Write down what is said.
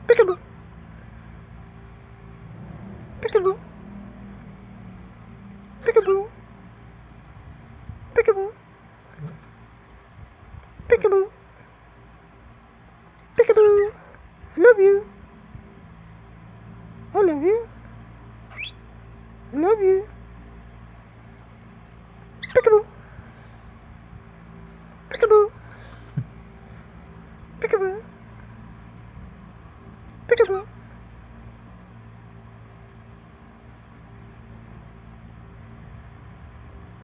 Peekaboo. Peekaboo. Peekaboo. Peekaboo. Peekaboo. Peekaboo. I love you. I love you. I love you. Peekaboo. Peekaboo. Peekaboo. Peekaboo.